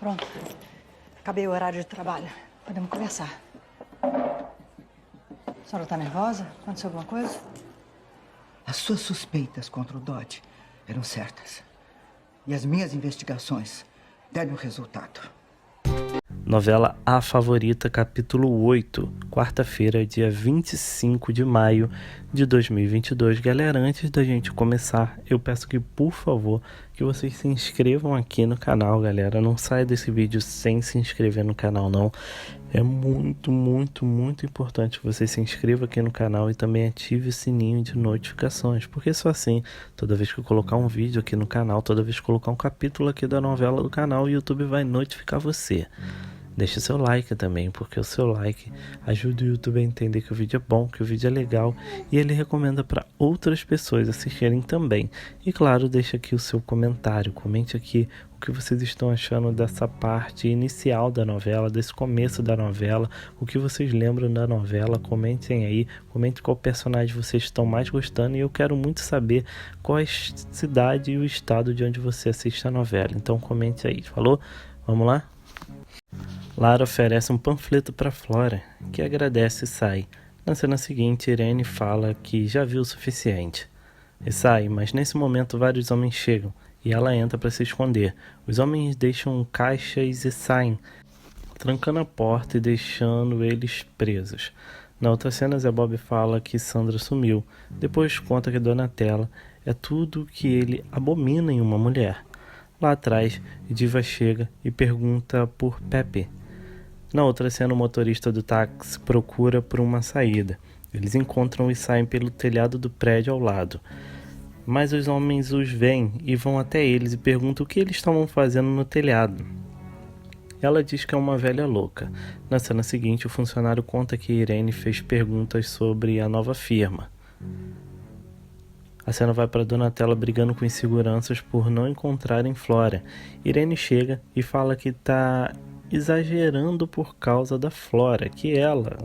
Pronto. Acabei o horário de trabalho. Podemos conversar. A senhora tá nervosa? Aconteceu alguma coisa? As suas suspeitas contra o Dodge eram certas. E as minhas investigações deram resultado. Novela A Favorita, capítulo 8, quarta-feira, dia 25 de maio de 2022. Galera, antes da gente começar, eu peço que, por favor, que vocês se inscrevam aqui no canal, galera. Não saia desse vídeo sem se inscrever no canal, não. É muito, muito, muito importante que você se inscreva aqui no canal e também ative o sininho de notificações, porque só assim, toda vez que eu colocar um vídeo aqui no canal, toda vez que eu colocar um capítulo aqui da novela do canal, o YouTube vai notificar você. Deixe seu like também, porque o seu like ajuda o YouTube a entender que o vídeo é bom, que o vídeo é legal, e ele recomenda para outras pessoas assistirem também. E claro, deixe aqui o seu comentário, comente aqui o que vocês estão achando dessa parte inicial da novela, desse começo da novela, o que vocês lembram da novela, comentem aí, comente qual personagem vocês estão mais gostando, e eu quero muito saber qual é a cidade e o estado de onde você assiste a novela, então comente aí, falou? Vamos lá? Lara oferece um panfleto para Flora, que agradece e sai. Na cena seguinte, Irene fala que já viu o suficiente. E sai, mas nesse momento vários homens chegam, e ela entra para se esconder. Os homens deixam caixas e saem, trancando a porta e deixando eles presos. Na outra cena, Zé Bob fala que Sandra sumiu. Depois conta que Donatella é tudo que ele abomina em uma mulher. Lá atrás, Diva chega e pergunta por Pepe. Na outra cena, o motorista do táxi procura por uma saída. Eles encontram e saem pelo telhado do prédio ao lado. Mas os homens os veem e vão até eles e perguntam o que eles estavam fazendo no telhado. Ela diz que é uma velha louca. Na cena seguinte, o funcionário conta que Irene fez perguntas sobre a nova firma. A cena vai para Donatella brigando com inseguranças por não encontrarem Flora. Irene chega e fala que está exagerando por causa da Flora, que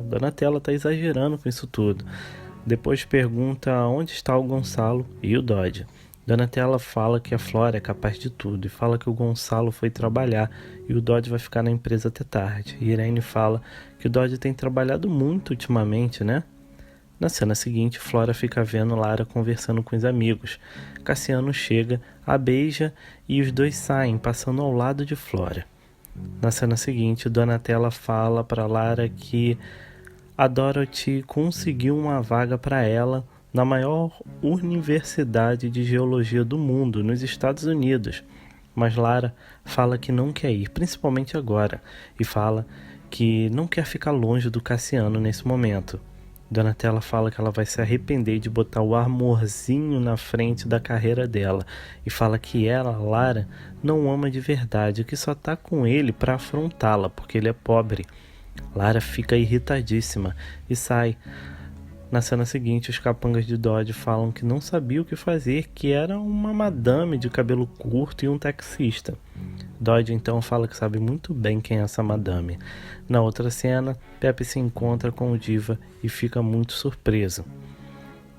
Donatella, está exagerando com isso tudo. Depois pergunta onde está o Gonçalo e o Dodge. Donatella fala que a Flora é capaz de tudo e fala que o Gonçalo foi trabalhar e o Dodge vai ficar na empresa até tarde. Irene fala que o Dodge tem trabalhado muito ultimamente, né? Na cena seguinte, Flora fica vendo Lara conversando com os amigos. Cassiano chega, a beija e os dois saem, passando ao lado de Flora. Na cena seguinte, Donatella fala para Lara que a Dorothy conseguiu uma vaga para ela na maior universidade de geologia do mundo, nos Estados Unidos. Mas Lara fala que não quer ir, principalmente agora, e fala que não quer ficar longe do Cassiano nesse momento. Donatella fala que ela vai se arrepender de botar o amorzinho na frente da carreira dela e fala que ela, Lara, não ama de verdade, que só tá com ele para afrontá-la porque ele é pobre. Lara fica irritadíssima e sai. Na cena seguinte, os capangas de Dodge falam que não sabia o que fazer, que era uma madame de cabelo curto e um taxista. Dodge então fala que sabe muito bem quem é essa madame. Na outra cena, Pepe se encontra com o Diva e fica muito surpreso.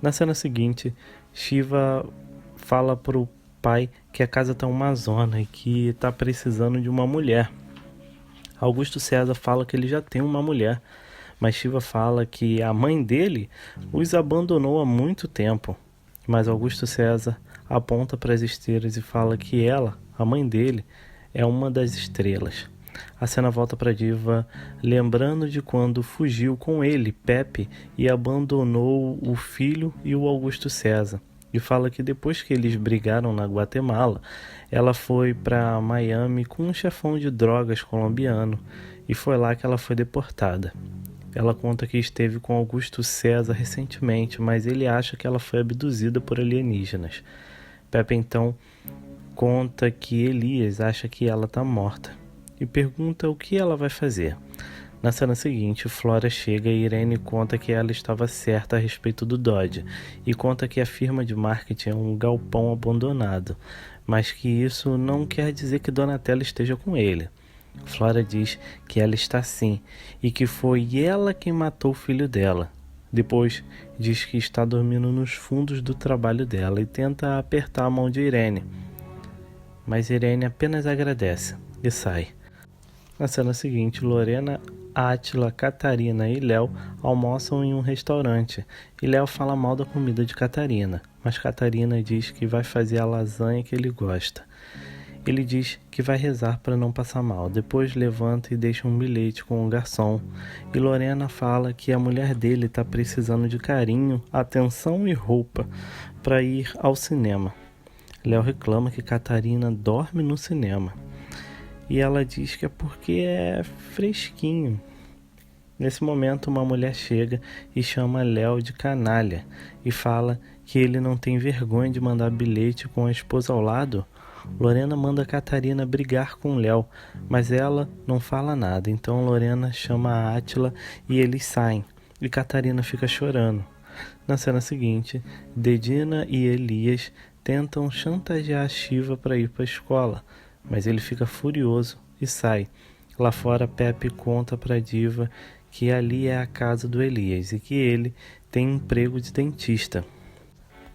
Na cena seguinte, Shiva fala pro pai que a casa tá uma zona e que tá precisando de uma mulher. Augusto César fala que ele já tem uma mulher, mas Shiva fala que a mãe dele os abandonou há muito tempo. Mas Augusto César aponta para as estrelas e fala que ela, a mãe dele, é uma das estrelas. A cena volta para Diva, lembrando de quando fugiu com ele, Pepe, e abandonou o filho e o Augusto César. E fala que depois que eles brigaram na Guatemala, ela foi para Miami com um chefão de drogas colombiano, e foi lá que ela foi deportada. Ela conta que esteve com Augusto César recentemente, mas ele acha que ela foi abduzida por alienígenas. Pepe então conta que Elias acha que ela está morta e pergunta o que ela vai fazer. Na cena seguinte, Flora chega e Irene conta que ela estava certa a respeito do Dodge e conta que a firma de marketing é um galpão abandonado, mas que isso não quer dizer que Donatella esteja com ele. Flora diz que ela está sim e que foi ela quem matou o filho dela. Depois diz que está dormindo nos fundos do trabalho dela e tenta apertar a mão de Irene. Mas Irene apenas agradece e sai. Na cena seguinte, Lorena, Átila, Catarina e Léo almoçam em um restaurante e Léo fala mal da comida de Catarina, mas Catarina diz que vai fazer a lasanha que ele gosta. Ele diz que vai rezar para não passar mal, depois levanta e deixa um bilhete com o garçom. E Lorena fala que a mulher dele está precisando de carinho, atenção e roupa para ir ao cinema. Léo reclama que Catarina dorme no cinema. E ela diz que é porque é fresquinho. Nesse momento, uma mulher chega e chama Léo de canalha e fala que ele não tem vergonha de mandar bilhete com a esposa ao lado. Lorena manda Catarina brigar com Léo, mas ela não fala nada. Então Lorena chama a Átila e eles saem. E Catarina fica chorando. Na cena seguinte, Dedina e Elias tentam chantagear Shiva para ir para a escola, mas ele fica furioso e sai. Lá fora, Pepe conta para Diva que ali é a casa do Elias e que ele tem emprego de dentista.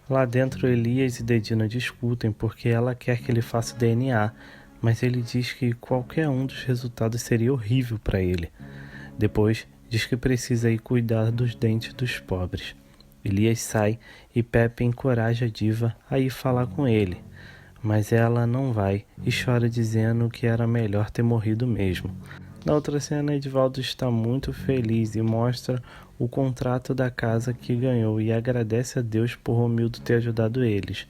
Lá dentro, Elias e Dedina discutem porque ela quer que ele faça DNA, mas ele diz que qualquer um dos resultados seria horrível para ele. Depois, diz que precisa ir cuidar dos dentes dos pobres. Elias sai e Pepe encoraja a Diva a ir falar com ele, mas ela não vai e chora dizendo que era melhor ter morrido mesmo. Na outra cena, Edivaldo está muito feliz e mostra o contrato da casa que ganhou e agradece a Deus por Romildo ter ajudado eles.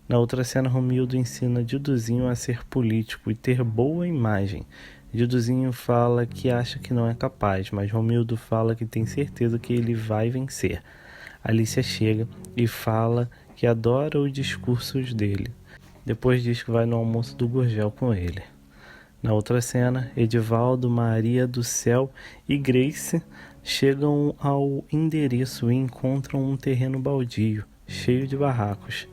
Na outra cena, Romildo ensina Duduzinho a ser político e ter boa imagem. Duduzinho fala que acha que não é capaz, mas Romildo fala que tem certeza que ele vai vencer. Alicia chega e fala que adora os discursos dele. Depois diz que vai no almoço do Gurgel com ele. Na outra cena, Edivaldo, Maria do Céu e Grace chegam ao endereço e encontram um terreno baldio, cheio de barracos.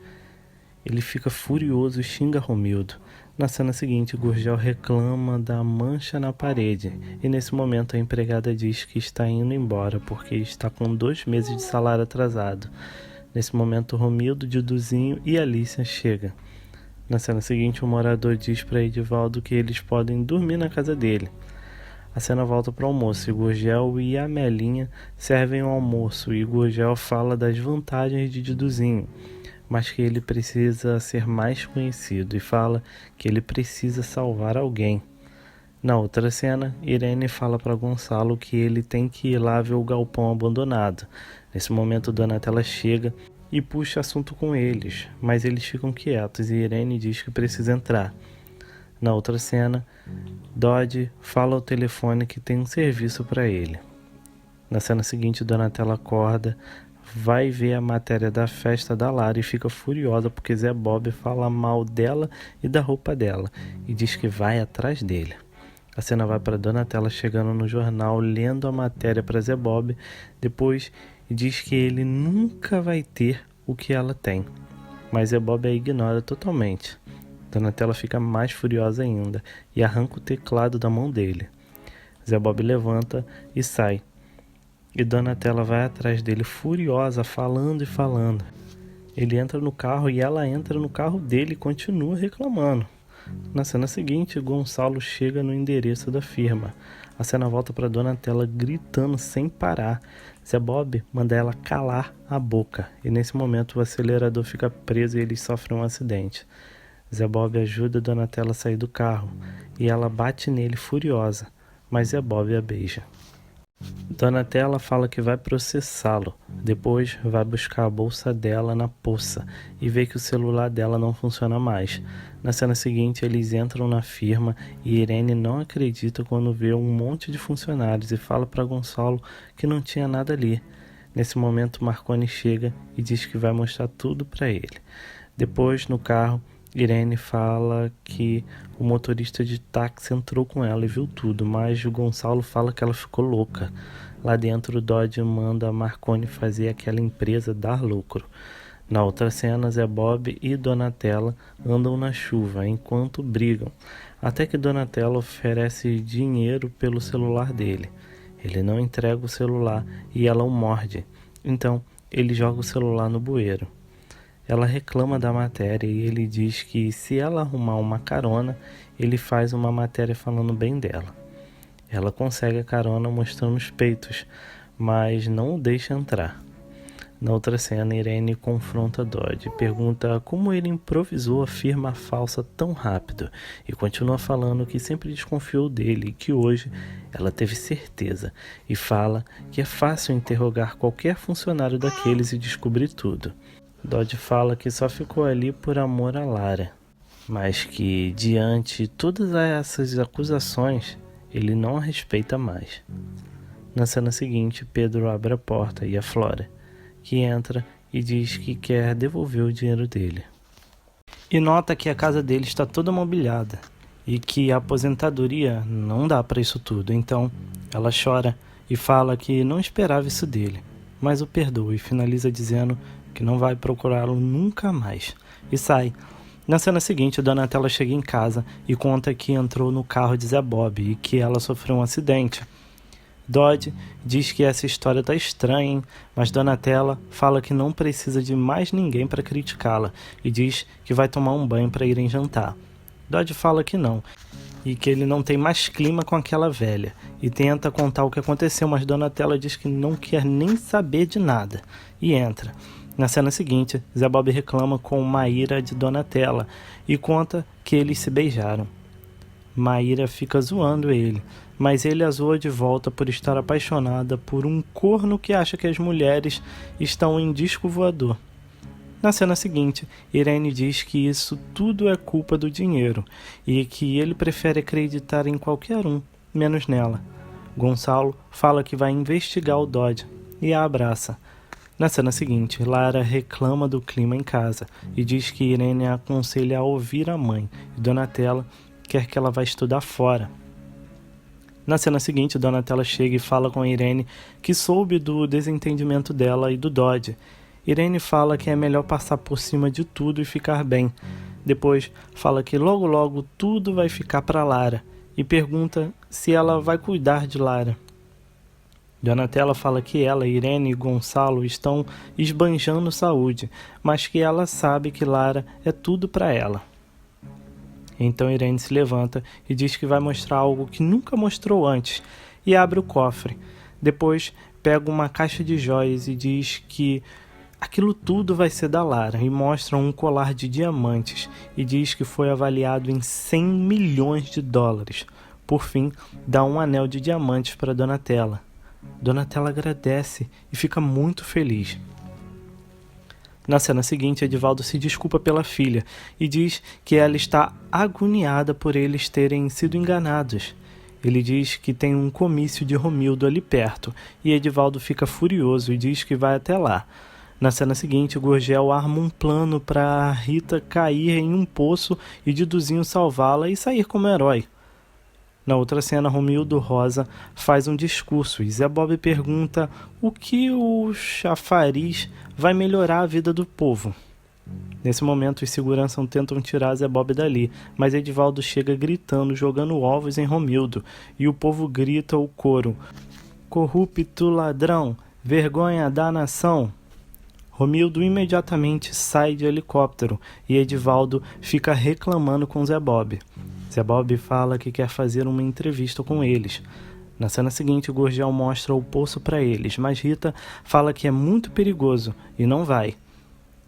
Ele fica furioso e xinga Romildo. Na cena seguinte, Gurgel reclama da mancha na parede e nesse momento a empregada diz que está indo embora porque está com 2 meses de salário atrasado. Nesse momento, Romildo, Duduzinho e Alicia chegam. Na cena seguinte, o morador diz para Edivaldo que eles podem dormir na casa dele. A cena volta para o almoço e Gurgel e a Melinha servem o almoço e Gurgel fala das vantagens de Duduzinho, mas que ele precisa ser mais conhecido e fala que ele precisa salvar alguém. Na outra cena, Irene fala para Gonçalo que ele tem que ir lá ver o galpão abandonado. Nesse momento, Donatella chega e puxa assunto com eles, mas eles ficam quietos e Irene diz que precisa entrar. Na outra cena, Dodge fala ao telefone que tem um serviço para ele. Na cena seguinte, Donatella acorda, vai ver a matéria da festa da Lara e fica furiosa porque Zé Bob fala mal dela e da roupa dela e diz que vai atrás dele. A cena vai para Donatella chegando no jornal, lendo a matéria para Zé Bob, depois diz que ele nunca vai ter o que ela tem, mas Zé Bob a ignora totalmente. Donatella fica mais furiosa ainda e arranca o teclado da mão dele. Zé Bob levanta e sai, e Donatella vai atrás dele furiosa, falando e falando. Ele entra no carro e ela entra no carro dele e continua reclamando. Na cena seguinte, Gonçalo chega no endereço da firma. A cena volta para Donatella gritando sem parar. Zé Bob manda ela calar a boca e nesse momento o acelerador fica preso e eles sofrem um acidente. Zé Bob ajuda Donatella a sair do carro e ela bate nele furiosa, mas Zé Bob a beija. Donatella fala que vai processá-lo, depois vai buscar a bolsa dela na poça e vê que o celular dela não funciona mais. Na cena seguinte, eles entram na firma e Irene não acredita quando vê um monte de funcionários e fala para Gonçalo que não tinha nada ali. Nesse momento, Marconi chega e diz que vai mostrar tudo para ele. Depois, no carro, Irene fala que o motorista de táxi entrou com ela e viu tudo, mas o Gonçalo fala que ela ficou louca. Lá dentro, o Dodge manda a Marconi fazer aquela empresa dar lucro. Na outra cena, Zé Bob e Donatella andam na chuva enquanto brigam, até que Donatella oferece dinheiro pelo celular dele. Ele não entrega o celular e ela o morde, então ele joga o celular no bueiro. Ela reclama da matéria e ele diz que se ela arrumar uma carona, ele faz uma matéria falando bem dela. Ela consegue a carona mostrando os peitos, mas não o deixa entrar. Na outra cena, Irene confronta Dodge e pergunta como ele improvisou a firma falsa tão rápido e continua falando que sempre desconfiou dele e que hoje ela teve certeza e fala que é fácil interrogar qualquer funcionário daqueles e descobrir tudo. Dodge fala que só ficou ali por amor a Lara, mas que diante de todas essas acusações ele não a respeita mais. Na cena seguinte, Pedro abre a porta e a Flora, que entra e diz que quer devolver o dinheiro dele. E nota que a casa dele está toda mobiliada e que a aposentadoria não dá para isso tudo. Então ela chora e fala que não esperava isso dele, mas o perdoa e finaliza dizendo que não vai procurá-lo nunca mais. E sai. Na cena seguinte, Donatella chega em casa e conta que entrou no carro de Zé Bob e que ela sofreu um acidente. Dodge diz que essa história tá estranha, hein? Mas Donatella fala que não precisa de mais ninguém para criticá-la e diz que vai tomar um banho para irem jantar. Dodge fala que não, e que ele não tem mais clima com aquela velha, e tenta contar o que aconteceu, mas Donatella diz que não quer nem saber de nada, e entra. Na cena seguinte, Zé Bob reclama com Maíra de Donatella e conta que eles se beijaram. Maíra fica zoando ele, mas ele a zoa de volta por estar apaixonada por um corno que acha que as mulheres estão em disco voador. Na cena seguinte, Irene diz que isso tudo é culpa do dinheiro e que ele prefere acreditar em qualquer um, menos nela. Gonçalo fala que vai investigar o Dodge e a abraça. Na cena seguinte, Lara reclama do clima em casa e diz que Irene a aconselha a ouvir a mãe e Donatella quer que ela vá estudar fora. Na cena seguinte, Donatella chega e fala com a Irene que soube do desentendimento dela e do Dodge. Irene fala que é melhor passar por cima de tudo e ficar bem. Depois fala que logo logo tudo vai ficar para Lara e pergunta se ela vai cuidar de Lara. Donatella fala que ela, Irene e Gonçalo estão esbanjando saúde, mas que ela sabe que Lara é tudo para ela. Então Irene se levanta e diz que vai mostrar algo que nunca mostrou antes e abre o cofre. Depois pega uma caixa de joias e diz que aquilo tudo vai ser da Lara e mostra um colar de diamantes e diz que foi avaliado em 100 milhões de dólares. Por fim, dá um anel de diamantes para Donatella. Donatella agradece e fica muito feliz. Na cena seguinte, Edivaldo se desculpa pela filha e diz que ela está agoniada por eles terem sido enganados. Ele diz que tem um comício de Romildo ali perto e Edivaldo fica furioso e diz que vai até lá. Na cena seguinte, Gurgel arma um plano para Rita cair em um poço e Diduzinho salvá-la e sair como herói. Na outra cena, Romildo Rosa faz um discurso e Zé Bob pergunta o que o chafariz vai melhorar a vida do povo. Nesse momento, os seguranças tentam tirar Zé Bob dali, mas Edivaldo chega gritando, jogando ovos em Romildo, e o povo grita o coro: corrupto ladrão, vergonha da nação. Romildo imediatamente sai de helicóptero e Edivaldo fica reclamando com Zé Bob. Zé Bob fala que quer fazer uma entrevista com eles. Na cena seguinte, Gurgel mostra o poço para eles, mas Rita fala que é muito perigoso e não vai.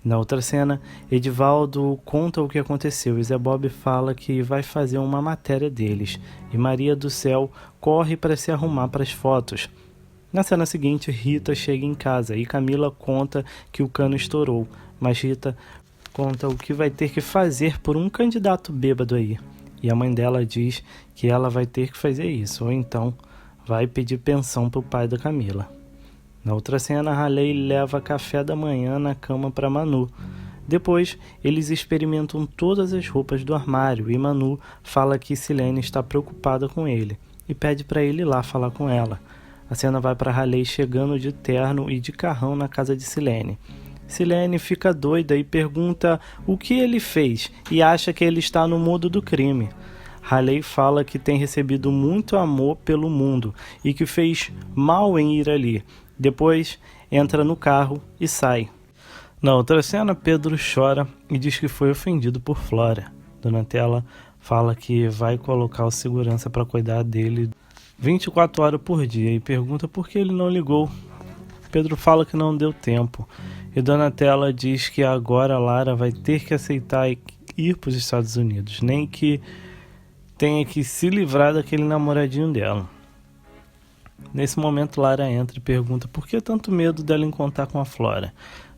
Na outra cena, Edivaldo conta o que aconteceu e Zé Bob fala que vai fazer uma matéria deles. E Maria do Céu corre para se arrumar para as fotos. Na cena seguinte, Rita chega em casa e Camila conta que o cano estourou, mas Rita conta o que vai ter que fazer por um candidato bêbado aí. E a mãe dela diz que ela vai ter que fazer isso, ou então vai pedir pensão para o pai da Camila. Na outra cena, Halley leva café da manhã na cama para Manu. Depois, eles experimentam todas as roupas do armário e Manu fala que Silene está preocupada com ele e pede para ele ir lá falar com ela. A cena vai para Halley chegando de terno e de carrão na casa de Silene. Silene fica doida e pergunta o que ele fez e acha que ele está no mundo do crime. Halley fala que tem recebido muito amor pelo mundo e que fez mal em ir ali. Depois entra no carro e sai. Na outra cena, Pedro chora e diz que foi ofendido por Flora. Donatella fala que vai colocar o segurança para cuidar dele 24 horas por dia e pergunta por que ele não ligou. Pedro fala que não deu tempo e Donatella diz que agora Lara vai ter que aceitar ir para os Estados Unidos, nem que tenha que se livrar daquele namoradinho dela. Nesse momento Lara entra e pergunta por que tanto medo dela encontrar com a Flora.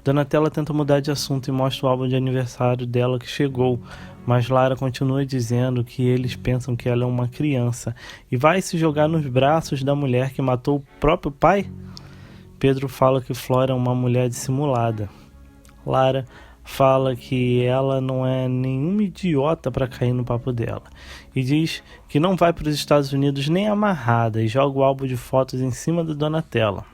Donatella tenta mudar de assunto e mostra o álbum de aniversário dela que chegou, mas Lara continua dizendo que eles pensam que ela é uma criança e vai se jogar nos braços da mulher que matou o próprio pai. Pedro fala que Flora é uma mulher dissimulada. Lara fala que ela não é nenhuma idiota para cair no papo dela e diz que não vai para os Estados Unidos nem amarrada e joga o álbum de fotos em cima da Donatella.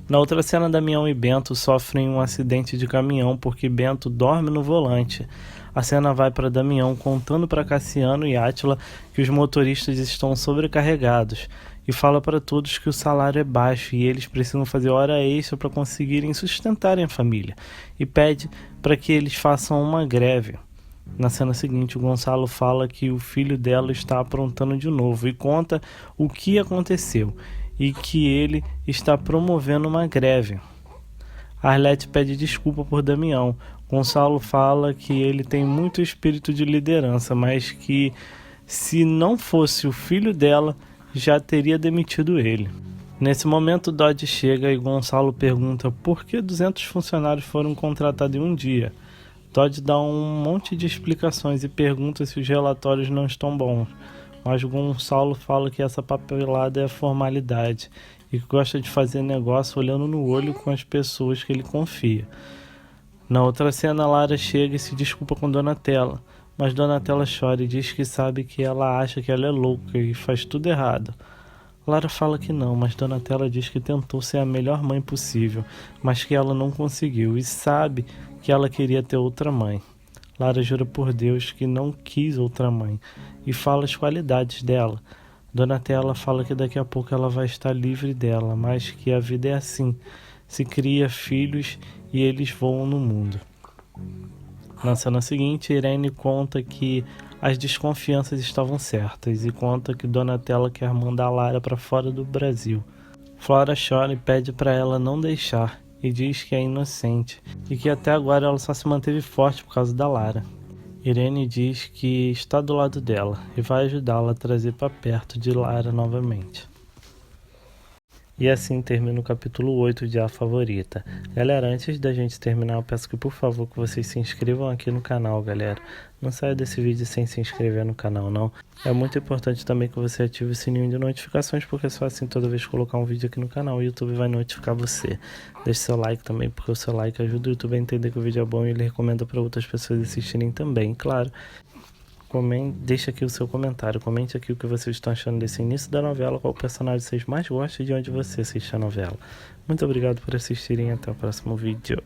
Na outra cena, Damião e Bento sofrem um acidente de caminhão porque Bento dorme no volante. A cena vai para Damião contando para Cassiano e Átila que os motoristas estão sobrecarregados e fala para todos que o salário é baixo e eles precisam fazer hora extra para conseguirem sustentarem a família e pede para que eles façam uma greve. Na cena seguinte, o Gonçalo fala que o filho dela está aprontando de novo e conta o que aconteceu e que ele está promovendo uma greve. Arlete pede desculpa por Damião. Gonçalo fala que ele tem muito espírito de liderança, mas que se não fosse o filho dela, já teria demitido ele. Nesse momento, Dodge chega e Gonçalo pergunta por que 200 funcionários foram contratados em um dia. Dodge dá um monte de explicações e pergunta se os relatórios não estão bons, mas Gonçalo fala que essa papelada é formalidade e que gosta de fazer negócio olhando no olho com as pessoas que ele confia. Na outra cena, Lara chega e se desculpa com Donatella, mas Donatella chora e diz que sabe que ela acha que ela é louca e faz tudo errado. Lara fala que não, mas Donatella diz que tentou ser a melhor mãe possível, mas que ela não conseguiu e sabe que ela queria ter outra mãe. Lara jura por Deus que não quis outra mãe e fala as qualidades dela. Donatella fala que daqui a pouco ela vai estar livre dela, mas que a vida é assim, se cria filhos e eles voam no mundo. Na cena seguinte, Irene conta que as desconfianças estavam certas e conta que Donatella quer mandar Lara para fora do Brasil. Flora chora e pede para ela não deixar e diz que é inocente e que até agora ela só se manteve forte por causa da Lara. Irene diz que está do lado dela e vai ajudá-la a trazer para perto de Lara novamente. E assim termina o capítulo 8 de A Favorita. Galera, antes da gente terminar, eu peço que por favor que vocês se inscrevam aqui no canal, galera. Não saia desse vídeo sem se inscrever no canal, não. É muito importante também que você ative o sininho de notificações, porque só assim toda vez que colocar um vídeo aqui no canal, o YouTube vai notificar você. Deixe seu like também, porque o seu like ajuda o YouTube a entender que o vídeo é bom e ele recomenda para outras pessoas assistirem também, claro. Deixa aqui o seu comentário, comente aqui o que vocês estão achando desse início da novela, qual personagem vocês mais gostam e de onde você assiste a novela. Muito obrigado por assistirem e até o próximo vídeo.